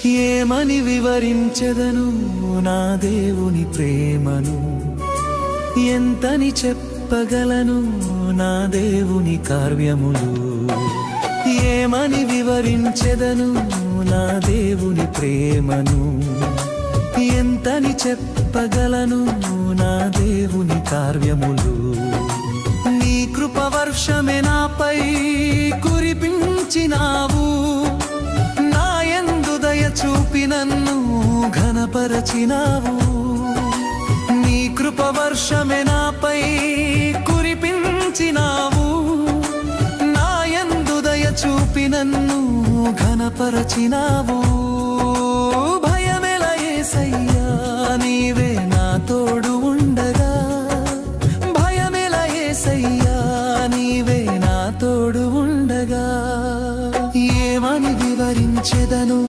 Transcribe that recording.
ఏమని వివరించెదను నా దేవుని ప్రేమను, ఎంతని చెప్పగలను నా దేవుని కార్యములు. ఏమని వివరించెదను నా దేవుని ప్రేమను, ఎంతని చెప్పగలను నా దేవుని కార్యములు. నీ కృపవర్షమే నాపై కురిపించినావు, నా యందు దయ చూపి నన్ను ఘనపరచినావు. నీ కృపవర్షమే నాపై కురిపించినావు, నా యందు దయ చూపి నన్ను ఘనపరచినావు.